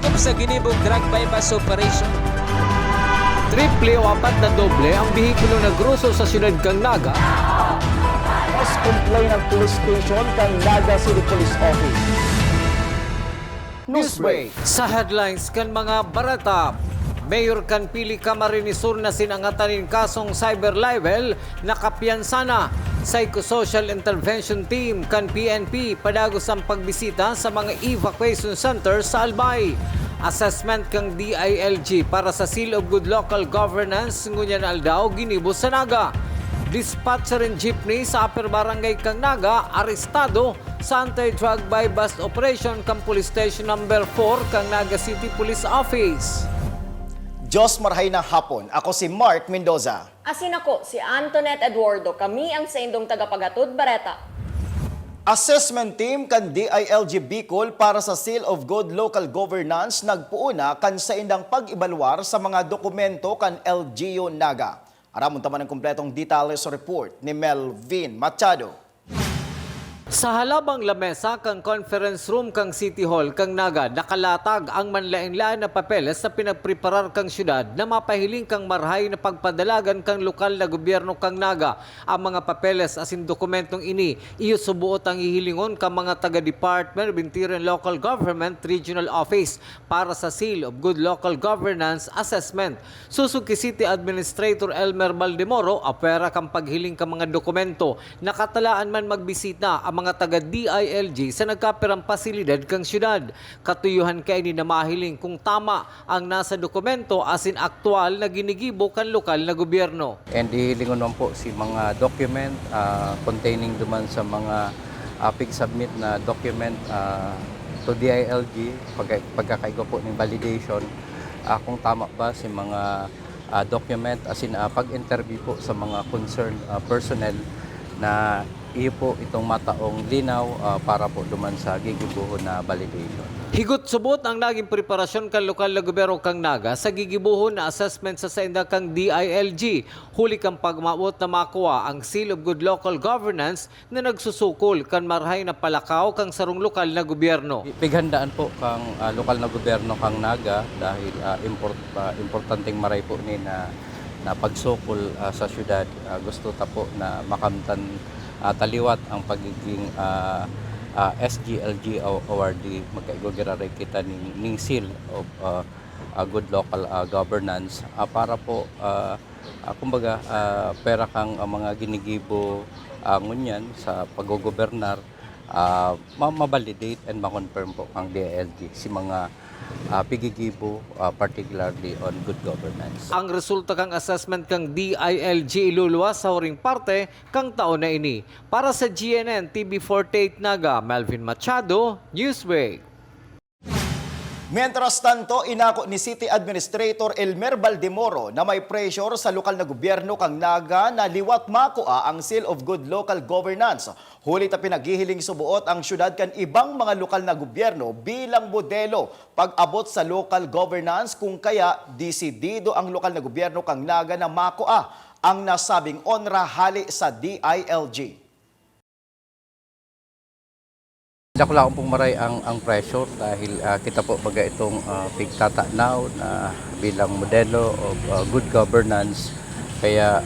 Sakop sa ginibong drug bypass operation. Triple o apat na doble ang bihikulo na gruso sa siyudad kang Naga. Mas complain ng police station kang Naga City Police Office. Newsbreak. Sa headlines kan mga barata, Mayor kan Pili Camarines Sur na sinangatanin kasong cyber libel nakapiyansa na. Psychosocial Intervention Team kan PNP padagos ang pagbisita sa mga evacuation centers sa Albay. Assessment kang DILG para sa Seal of Good Local Governance ngunyan aldaw ginibo sa Naga. Dispatcher and jeepney sa Upper Barangay kang Naga arestado sa anti-drug bypass operation kang Police Station number 4 kang Naga City Police Office. Diyos marahay ng hapon. Ako si Mark Mendoza. Asin ako, si Antoinette Eduardo. Kami ang sa indong tagapagatod, Bareta. Assessment team kan DILG Bicol para sa Seal of Good Local Governance nagpuuna kan sa indang pag-ibalwar sa mga dokumento kan LGU Naga. Aramon taman ang kumpletong details sa report ni Melvin Machado. Sa halabang lamesa kang conference room kang City Hall kang Naga, nakalatag ang manlain-lain na papeles sa pinagpreparar kang syudad na mapahiling kang marhay na pagpadalagan kang lokal na gobyerno kang Naga. Ang mga papeles asin dokumentong ini, iyo subuot ang ihilingon kang mga taga-Department of Interior and Local Government Regional Office para sa Seal of Good Local Governance Assessment. Suzuki City Administrator Elmer Maldemoro, apera kang paghiling kang mga dokumento, nakatalaan man magbisita ang mga taga-DILG sa nagkapirang pasilidad kang syudad. Katuyuhan kay ni na mahiling kung tama ang nasa dokumento asin aktual na ginigibo kan lokal na gobyerno. And ihilingon naman po si mga document containing duman sa mga pig-submit na document to DILG, pagkakaigo po ng validation, kung tama ba si mga document asin pag-interview po sa mga concerned personnel na iyo po itong mataong linaw para po duman sa gigibuhon na validation. Higot subot ang naging preparasyon kang lokal na gobyerno kang Naga sa gigibuhon na assessment sa sainda kang DILG. Huli kang pagmaot na makuha ang Seal of Good Local Governance na nagsusukol kan marhay na palakaw kang sarong lokal na gobyerno. Pighandaan po kang lokal na gobyerno kang Naga dahil importanteng maray po ni na pagsukol sa syudad. Gusto ta po na makamtan taliwat ang pagiging SGLG awardee, magkaigogiraray kita ning Seal of Good Local Governance para po kumbaga pera kang mga ginigibo ngunyan sa paggogobernar ma-validate and ma-confirm po ang DILG si mga pigigibo particularly on good governance. Ang resulta kang assessment kang DILG iluluwas sa huring parte kang taon na ini. Para sa GNN TV48 Naga, Melvin Machado, Newsweek. Mientras tanto, inako ni City Administrator Elmer Maldemoro na may pressure sa lokal na gobyerno kang Naga na liwat makuha ang Seal of Good Local Governance. Huli ta pinaghihiling subuot ang syudad kan ibang mga lokal na gobyerno bilang modelo pag-abot sa local governance kung kaya desidido ang lokal na gobyerno kang Naga na makuha ang nasabing onra hali sa DILG. Dakla akong pumaray ang pressure dahil kita po baga itong pigtatanaw na bilang modelo of good governance kaya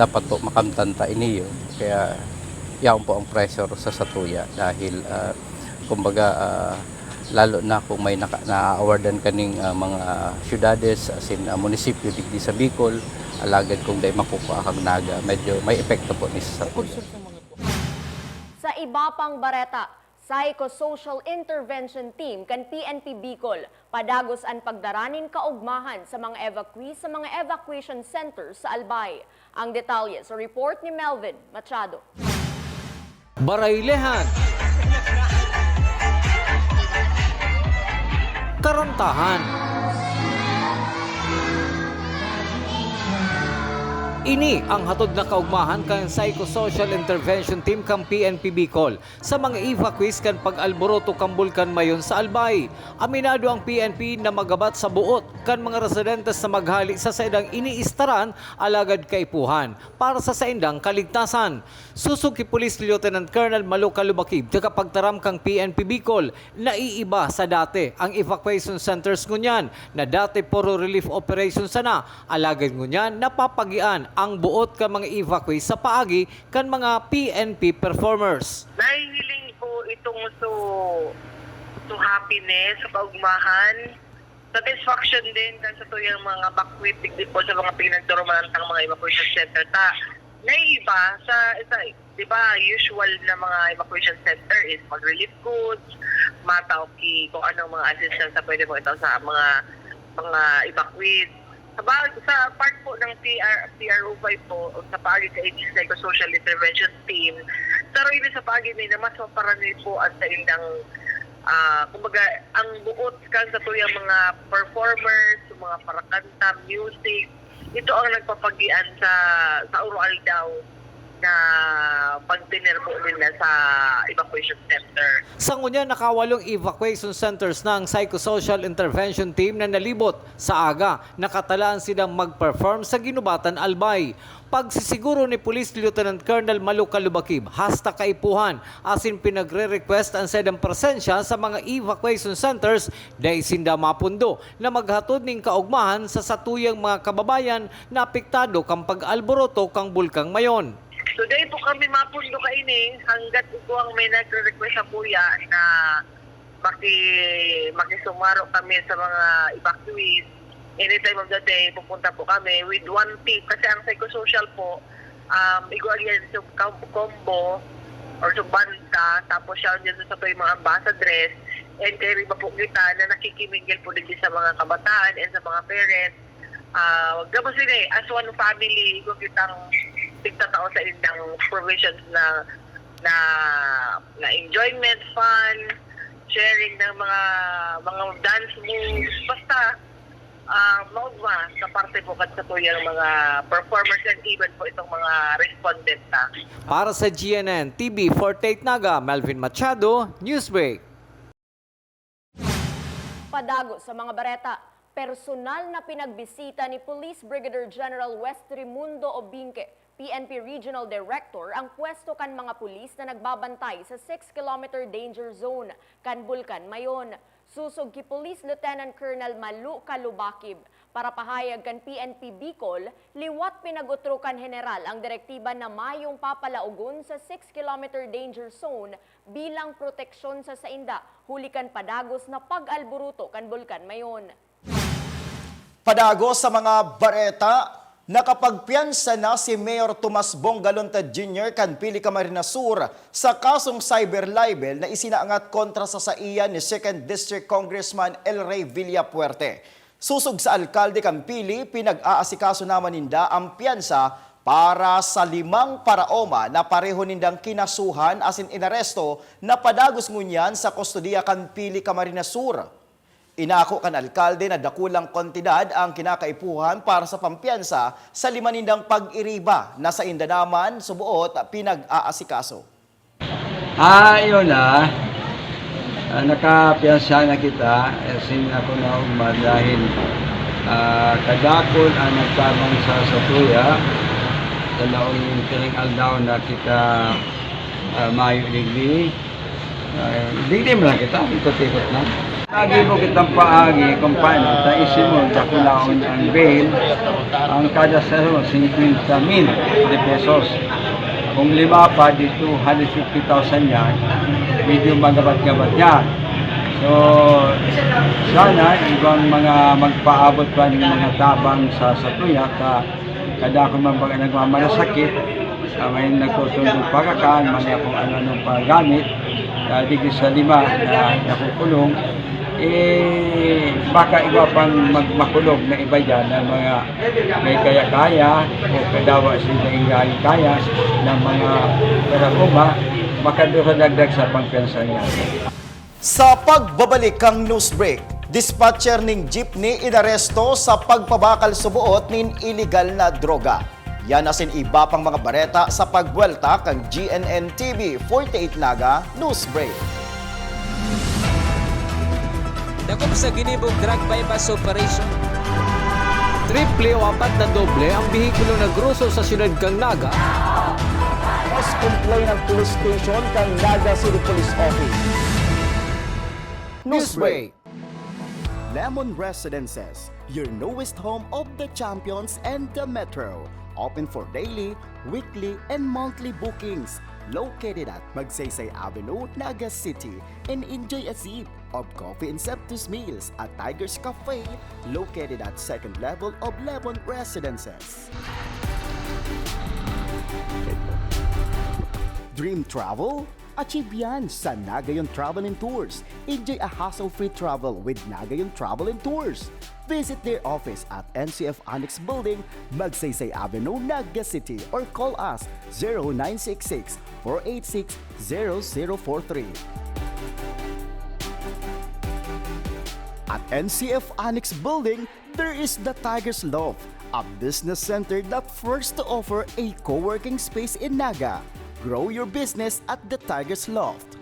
dapat po makamtanta iniyo kaya yaon po ang pressure sa satuya dahil kumbaga lalo na kung may na-awardan kaning mga syudades asin munisipyo digdi sa Bicol alagad kung day makukuha kang Naga medyo may epekto po ni sa satuya. Sa iba pang Bareta, Psychosocial Intervention Team kan PNP Bicol padagos ang pagdaranin kaugmahan sa mga evacuees sa mga evacuation centers sa Albay. Ang detalye sa report ni Melvin Machado. Barailehan, Karantahan, Ini ang hatod na kaugmahan kang Psychosocial Intervention Team kang PNP Bicol sa mga evacuees kan pag-alboroto kang bulkan mayon sa Albay. Aminado ang PNP na magabat sa buot kan mga residentes na maghali sa saindang iniistaran alagad kaipuhan para sa saindang kaligtasan. Susog ki Police Lieutenant Colonel Malu Kalubakib taga pagtaram kang PNP Bicol na iiba sa dati ang evacuation centers ngunyan na dati puro relief operations sana alagad ngunyan napapagian ang buot ka mga evacuees sa paagi kan mga PNP performers. Nahihiling po itong so happiness, sa kaugmahan, satisfaction din kasi sa tuyang mga bakwit digdi po sa mga pinagturumantang mga evacuation center ta. Naiiba sa di ba, usual na mga evacuation center is mag-relief goods, mataoki kung anong mga assistance na pwede mo ito sa mga evacuees. Sa part po ng PRO5 po, sa paagi sa Psychosocial Intervention Team, sa rin sa paagi na mas maparani po at sa indang, kumbaga, ang buot kan sa tuyang mga performers, mga parakanta, music, ito ang nagpapagian sa oral daw na pag-dinner po nila sa evacuation center. Sa ngunya nakawalong evacuation centers ng Psychosocial Intervention Team na nalibot sa aga, nakatalaan silang mag-perform sa Ginubatan, Albay. Pagsisiguro ni Police Lieutenant Colonel Malu Kalubakib, hasta kaipuhan, asin pinagre-request ang sedang presensya sa mga evacuation centers dahil sinda mapundo na maghatod ning kaugmahan sa satuyang mga kababayan na apektado kang pag-alboroto kang bulkang mayon. Today po kami mapundo kaini hanggat ito ang may nagre-request sa kuya na makisumaro kami sa mga evacuees. Anytime of the day, pupunta po kami with one team. Kasi ang psychosocial po, igual yan sa combo or sa banta, tapos siya dyan sa mga ambassadress. And kaya rin po kita na nakikimingil po din sa mga kabataan and sa mga parents. Gabos din as one family, ikaw kitang tigtatao sa indang provisions na enjoyment, fun, sharing ng mga dance moves, basta maugma sa parte po sa tuyang mga performers and even po itong mga respondent na. Para sa GNN TV 48 Naga, Melvin Machado, Newsbreak. Padago sa mga bareta, personal na pinagbisita ni Police Brigadier General West Raimundo Obinque, PNP Regional Director, ang pwesto kan mga pulis na nagbabantay sa 6-kilometer danger zone kan Bulkan Mayon. Susog ki Police Lieutenant Colonel Malu Kalubakib para pahayag kan PNP Bicol, liwat pinagutro kan General ang direktiba na mayong papalaugon sa 6-kilometer danger zone bilang proteksyon sa sainda, hulikan padagos na pag-alburuto kan Bulkan Mayon. Padagos sa mga bareta, nakapagpiyansa na si Mayor Tomas Bongalonta Jr. kan Pili Camarines Sur sa kasong cyber libel na isinaangat kontra sa saiyan ni 2nd District Congressman El Rey Villapuerte. Susog sa alkalde kan Pili, pinag-aasikaso naman ninda ang piyansa para sa 5 paraoma na pareho nindang kinasuhan asin inaresto na padagos ngunyan sa kustodiya kan Pili Camarines Sur. Inako kan alkalde na dakulang kontidad ang kinakaipuhan para sa pampiyansa sa 5 nindang pag-iriba na sa inda naman subuot pinag-aasikaso. Yun na. Nakapiyansa na kita. Sin ako na umad dahil kadakon ang nagtabang sa Satuya. Sa laong tiling aldaw na kita mayo digdi. Digdi mo lang kita. Ikot-ikot na. Lagi mo kitang paagi kung paano taisin mo dakulaon ang bail ang kada saro 50,000 pesos. Kung 5 pa dito 150,000 yan, medyo magabat-gabat yan. So sana ibang mga magpaabot pa ng mga tabang sa Satuya kada kung nagmamalasakit may nagtutulog pagkakaan, mga kung ano-anong paggamit digit sa 5 na nakukulong, baka iba pang magmakulog na iba dyan na mga may kaya-kaya o kadawa sila kaya ng mga peraguma, makadagdag sa pangpiyansa niya. Sa pagbabalik kang newsbreak, dispatcher ning jeepney inaresto sa pagpabakal subuot nin illegal na droga. Yan asin iba pang mga bareta sa pagbuelta kang GNN TV 48 Naga News Break. Dakop sa ginibog drug bypass operation. Triple o apat na doble ang bihikulo na gruso sa siyudad kang Naga. Mas complain ng police station kang Naga City Police Office. News Break. Lemon Residences, your newest home of the champions and the metro. Open for daily, weekly, and monthly bookings. Located at Magsaysay Avenue, Naga City, and enjoy a sip of coffee and Septus meals at Tiger's Cafe, located at second level of Lemon Residences. Dream travel? Achieve yan sa Nagayon Travel and Tours. Enjoy a hassle-free travel with Nagayon Travel and Tours. Visit their office at NCF Annex Building, Magsaysay Avenue, Naga City, or call us 0966-486-0043. At NCF Annex Building, there is the Tiger's Loft, a business center that first to offer a co-working space in Naga. Grow your business at the Tiger's Loft.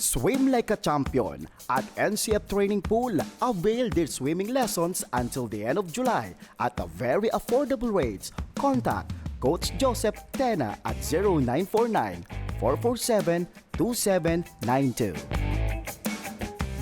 Swim like a champion at NCF Training Pool. Avail their swimming lessons until the end of July at a very affordable rates. Contact Coach Joseph Tena at 0949-447-2792.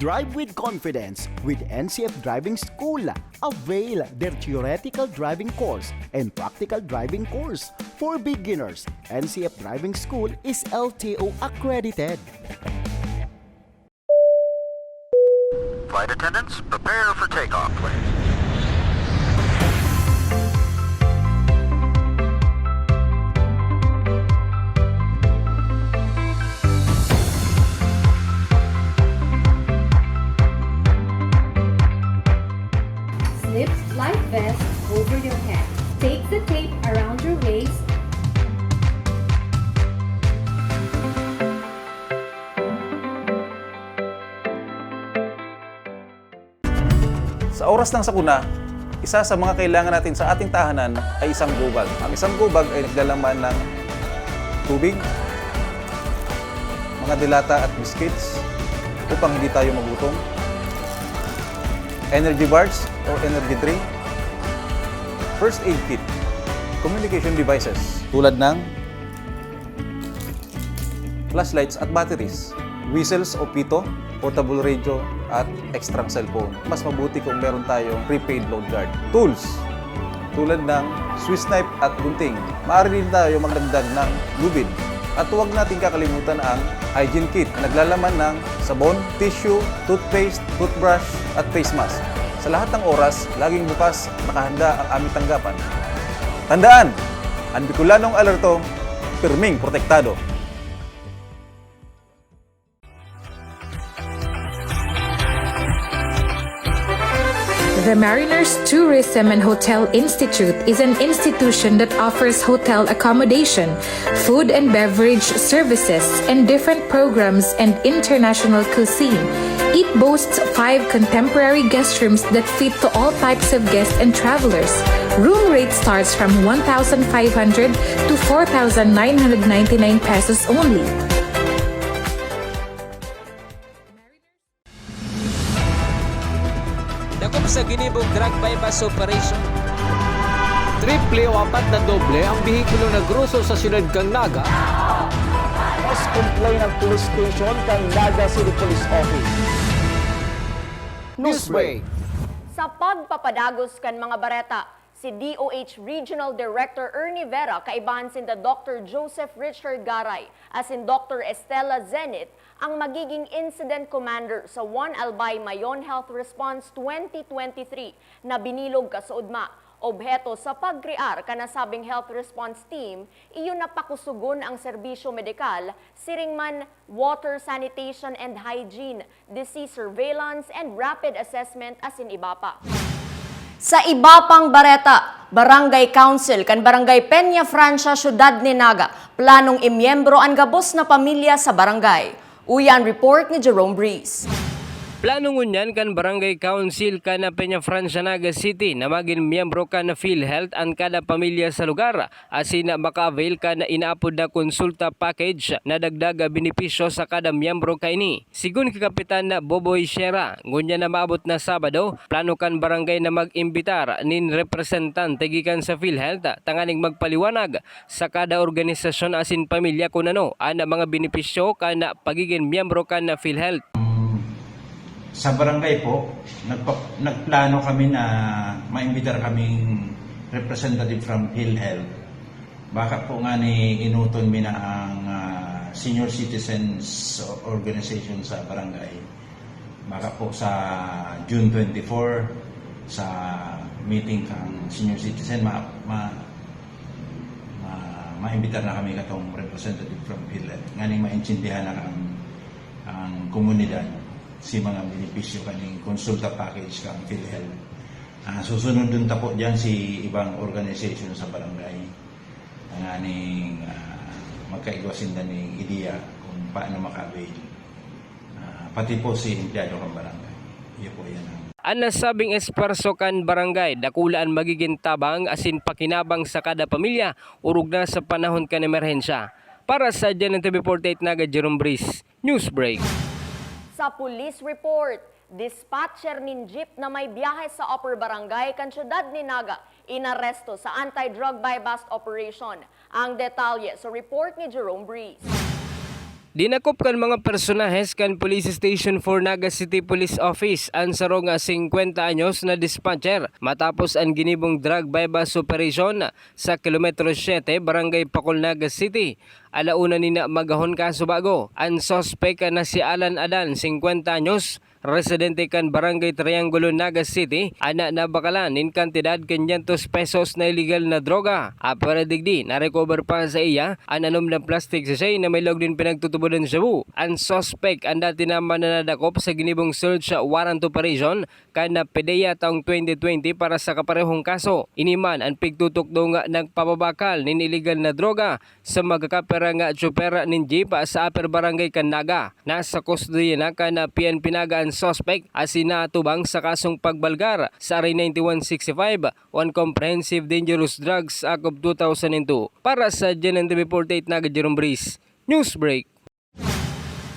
Drive with confidence with NCF Driving School. Avail their theoretical driving course and practical driving course. For beginners, NCF Driving School is LTO accredited. Flight attendants, prepare for takeoff, please. Slip life vest over your head. Take the tape around your waist. Sa oras ng sakuna, isa sa mga kailangan natin sa ating tahanan ay isang gubag. Ang isang gubag ay naglalaman ng tubig, mga dilata at biscuits upang hindi tayo magutom, energy bars or energy drink, first aid kit, communication devices tulad ng flashlights at batteries, whistles o pito, portable radio, at extra cellphone. Mas mabuti kung meron tayong prepaid load guard. Tools tulad ng Swiss knife at gunting. Maaari din tayo magdagdag ng lubid. At huwag natin kakalimutan ang hygiene kit na naglalaman ng sabon, tissue, toothpaste, toothbrush, at face mask. Sa lahat ng oras, laging bukas, nakahanda ang aming tanggapan. Tandaan, ang Bicolanong alerto, pirming protektado. The Mariners Tourism and Hotel Institute is an institution that offers hotel accommodation, food and beverage services, and different programs and international cuisine. It boasts 5 contemporary guest rooms that fit to all types of guests and travelers. Room rate starts from 1,500 to 4,999 pesos only. Dakop sa ginibog drug bypass operation. Triple o apat na doble ang bihikulo na gruso sa siyudad kang Naga. Mas complain ng police station kang Naga City Police Office. News Break. Sa pagpapadagos kan mga bareta, si DOH Regional Director Ernie Vera kaibahan sinda Dr. Joseph Richard Garay as in Dr. Estela Zenit ang magiging incident commander sa 1 Albay Mayon Health Response 2023 na binilog kasaudma. Obheto sa pagkrear kanasabing health response team, iyon napakusugon ang serbisyo medikal, siringman water sanitation and hygiene, disease surveillance and rapid assessment asin iba pa. Sa iba pang bareta, Barangay Council kan Barangay Peña Francia, Syudad ni Naga, planong imyembro ang gabos na pamilya sa barangay. Uyan report ni Jerome Breeze. Plano ngunyan kan Barangay Council kana Peña Francia Naga City na maging miyembro ka na PhilHealth ang kada pamilya sa lugar asin na maka-avail ka na inaapod na konsulta package na dagdag benepisyo sa kada miyembro kaini. Sigun kay Kapitan na Boboy Sierra, ngunyan na maabot na Sabado, plano kan barangay na mag-imbitar nin representante gikan sa PhilHealth tanganing magpaliwanag sa kada organisasyon asin pamilya kung ano ana mga benepisyo kana pagiging miyembro ka na PhilHealth. Sa barangay po, nagplano kami na maimbitar kaming representative from PhilHealth. Baka po nga ni inuton mi na ang Senior Citizens Organization sa barangay. Baka po sa June 24 sa meeting kang Senior Citizen, maimbitar na kami katong representative from PhilHealth. Nga ni maintindihan na ang komunidad si mga benepisyo kaning konsulta package kang PhilHealth. Susunod dun tapo dyan si ibang organization sa barangay ang aning magkaigwasin na ng ideya kung paano maka-avail. Pati po si empleyado kang barangay. Iyo po yan ang Ang nasabing esparso kan barangay, dakulaan magiging tabang asin pakinabang sa kada pamilya, urog na sa panahon kan emerhensya. Para sa GNN TV 48 Naga, Jerome Brice, Newsbreak. Sa police report, dispatcher nin jeep na may biyahe sa Upper Barangay kan syudad ni Naga inaresto sa anti-drug buy-bust operation. Ang detalye sa report ni Jerome Brice. Dinakop kan mga personahes kan Police Station 4 Naga City Police Office ang sarong 50 anyos na dispatcher matapos ang ginibong drug buy-bust operation sa kilometro 7 Barangay Pacol Naga City. Alauna nina magahon ka Subago. Ang suspect na si Alan Adan, 50 anyos, residente kan Barangay Triangulo Naga City, anak na bakalan in kantidad 500 pesos na illegal na droga. Para digdi, na-recover pa sa iya ang anom na plastic sachet na may log din pinagtutubo ng Cebu. Ang suspect ang dati naman na nadakop sa ginibong search warrant operation kana PDEA taong 2020 para sa kaparehong kaso. Iniman ang pigtutok do nga nagpapabakal nin illegal na droga sa magkakapera nga tsupera nin jeep sa Upper Barangay Naga. Nasa kustodiya na kana PNP Naga ang suspect asin natubang sa kasong pagbalgar sa RA 9165 on Comprehensive Dangerous Drugs Act of 2002. Para sa GNN TV 48 Naga, Jerome Brice, Newsbreak.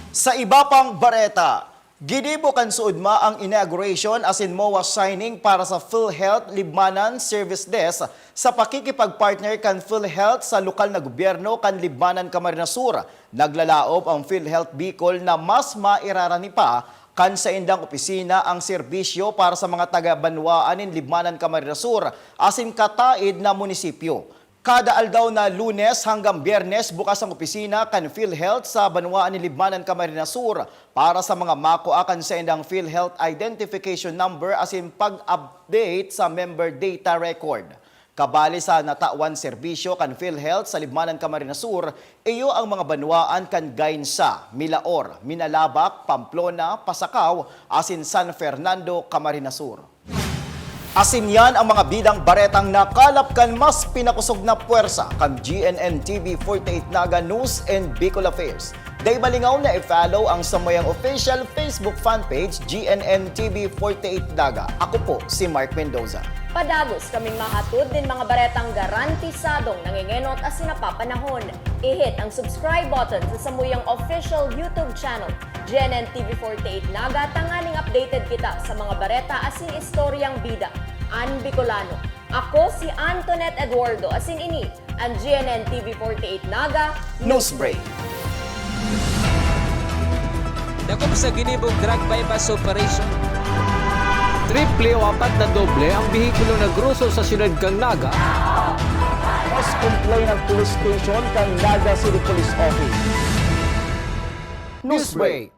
Sa iba pang bareta, ginibukan suudma ang inauguration asin MOA signing para sa PhilHealth Libmanan Service Desk sa pakikipagpartner kan PhilHealth sa lokal na gobyerno kan Libmanan Camarines Sur. Naglalaob ang PhilHealth Bicol na mas mairarani pa kan sa indang opisina ang serbisyo para sa mga taga-banwaan in Libmanan Camarines Sur asin kataid na munisipyo. Kada aldaw na Lunes hanggang Biyernes bukas ang opisina kan PhilHealth sa Banwaan ni Libmanan Camarines Sur para sa mga makuakan sa indang PhilHealth Identification Number asin pag-update sa member data record. Kabali sa natawan serbisyo kan PhilHealth sa Libmanan Camarines Sur, iyo ang mga banwaan kan Gainsa, Milaor, Minalabak, Pamplona, Pasakaw, asin San Fernando, Camarines Sur. Asin yan ang mga bidang baretang nakalap kan mas pinakusog na puwersa kan GNN TV 48 Naga News and Bicol Affairs. Day malingaw na i-follow ang samayang official Facebook fanpage GNN TV 48 Naga. Ako po si Mark Mendoza. Padagos kaming mahatod din mga baretang garantisadong nangingenot at sinapapanahon. I-hit ang subscribe button sa samuyang official YouTube channel, GNN TV 48 Naga, tanganing updated kita sa mga bareta asin istoryang bida. An Bicolano. Ako si Antoinette Eduardo asin ini ang GNN TV 48 Naga Newsbreak. Dakop sa ginibong drug buy-bust operation. Triple o 4 na doble ang bihikulo na gruso sa siyudad kang Naga. Mas complain ang police station kang Naga City Police Office. Newsbreak.